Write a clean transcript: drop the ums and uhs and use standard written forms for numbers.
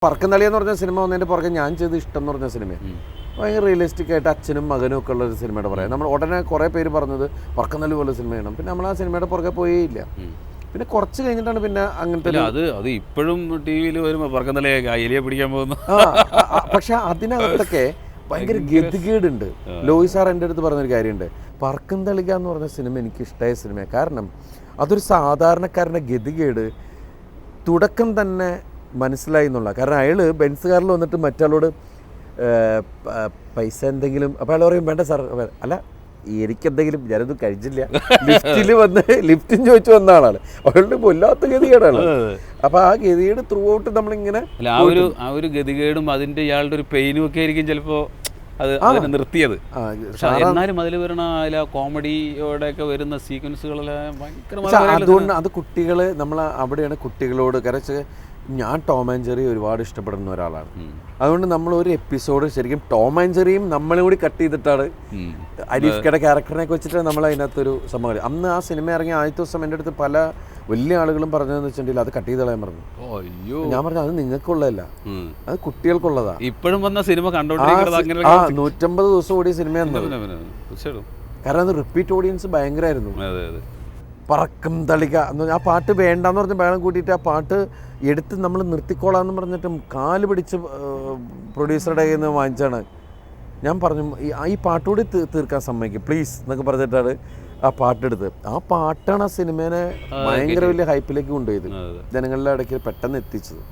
പറക്കുന്നളി എന്ന് പറഞ്ഞ സിനിമ വന്നതിൻ്റെ പുറകെ ഞാൻ ചെയ്ത് ഇഷ്ടം എന്ന് പറഞ്ഞ സിനിമയാണ് ഭയങ്കര റിയലിസ്റ്റിക് ആയിട്ട് അച്ഛനും മകനും ഒക്കെ ഉള്ള ഒരു സിനിമയുടെ പറയാം. നമ്മൾ ഉടനെ കുറേ പേര് പറഞ്ഞത് പറക്കുന്നളി പോലെ സിനിമയാണ്. പിന്നെ നമ്മൾ ആ സിനിമയുടെ പുറകെ പോയേയില്ല. പിന്നെ കുറച്ച് കഴിഞ്ഞിട്ടാണ് പിന്നെ അങ്ങനത്തെ അത് ഇപ്പോഴും ടി വിയിൽ വരുമ്പോൾ പറക്കുന്നളിയൊക്കെ എലിയെ പിടിക്കാൻ പോകുന്നു. പക്ഷെ അതിനകത്തൊക്കെ ഭയങ്കര ഗതികേടുണ്ട്. ലോയി സാർ എൻ്റെ അടുത്ത് പറഞ്ഞൊരു കാര്യമുണ്ട്, പറക്കുംതളിക എന്ന് പറഞ്ഞ സിനിമ എനിക്ക് ഇഷ്ടമായ സിനിമയാണ്. കാരണം അതൊരു സാധാരണക്കാരൻ്റെ ഗതികേട് തുടക്കം തന്നെ മനസ്സിലായി എന്നുള്ള. കാരണം അയാൾ ബെൻസ് കാറിൽ വന്നിട്ട് മറ്റാളോട് പൈസ എന്തെങ്കിലും, അപ്പോൾ അയാൾ പറയും വേണ്ട സാർ, അല്ല എനിക്കെന്തെങ്കിലും, ഞാനൊന്നും കഴിച്ചില്ല, ലിഫ്റ്റിൽ വന്ന് ലിഫ്റ്റും ചോദിച്ചു വന്ന ആളാണ്. അവളുടെ വല്ലാത്ത ഗതികേടാണ്. അപ്പോൾ ആ ഗതികേട് ത്രൂ ഔട്ട് നമ്മളിങ്ങനെ ആ ഒരു ഗതികേടും അതിൻ്റെ ഇയാളുടെ ഒരു പെയിനും ഒക്കെ ആയിരിക്കും ചിലപ്പോൾ അത് നിർത്തിയത്. എന്നാലും അതിൽ വരുന്ന കോമഡിയോടെയൊക്കെ വരുന്ന സീക്വൻസുകളെല്ലാം ഭയങ്കര. അതുകൊണ്ട് അത് കുട്ടികൾ നമ്മൾ അവിടെയാണ് കുട്ടികളോട്, കാരണം ഞാൻ ടോം ആൻഡ് ജെറി ഒരുപാട് ഇഷ്ടപ്പെടുന്ന ഒരാളാണ്. അതുകൊണ്ട് നമ്മൾ ഒരു എപ്പിസോഡ് ശരിക്കും ടോം ആൻഡ് ജെറിയും നമ്മളും കൂടി കട്ട് ചെയ്തിട്ടാണ് അരീഫ്കയുടെ ക്യാരക്ടറിനെയൊക്കെ വെച്ചിട്ട് നമ്മൾ അതിനകത്തൊരു സംഭവം. അന്ന് ആ സിനിമ ഇറങ്ങിയ ആദ്യത്തെ ദിവസം എൻ്റെ അടുത്ത് പല വലിയ ആളുകളും പറഞ്ഞതെന്ന് വെച്ചിട്ടുണ്ടെങ്കിൽ അത് കട്ട് ചെയ്ത് കളയാൻ പറഞ്ഞു. ഞാൻ പറഞ്ഞു അത് നിങ്ങൾക്കുള്ളതല്ല, അത് കുട്ടികൾക്കുള്ളതാ. ഇപ്പോഴും വന്ന സിനിമ 150 ദിവസം ഓടിയ സിനിമയാണ്. കാരണം അത് റിപ്പീറ്റ് ഓഡിയൻസ് ഭയങ്കരമായിരുന്നു. പറക്കും തളിക എന്ന് പറഞ്ഞാൽ ആ പാട്ട് വേണ്ടാന്ന് പറഞ്ഞ് ബഹളം കൂട്ടിയിട്ട് ആ പാട്ട് എടുത്ത് നമ്മൾ നിർത്തിക്കോളാന്ന് പറഞ്ഞിട്ടും കാല് പിടിച്ച് പ്രൊഡ്യൂസറുടെ കയ്യിൽ നിന്ന് വാങ്ങിച്ചാണ്. ഞാൻ പറഞ്ഞു ഈ പാട്ടുകൂടി തീർക്കാൻ സമ്മതിക്കും പ്ലീസ് എന്നൊക്കെ പറഞ്ഞിട്ടാണ് ആ പാട്ടെടുത്ത്. ആ പാട്ടാണ് ആ സിനിമേനെ ഭയങ്കര വലിയ ഹൈപ്പിലേക്ക് കൊണ്ടുപോയത്, ജനങ്ങളുടെ ഇടയ്ക്ക് പെട്ടെന്ന് എത്തിച്ചത്.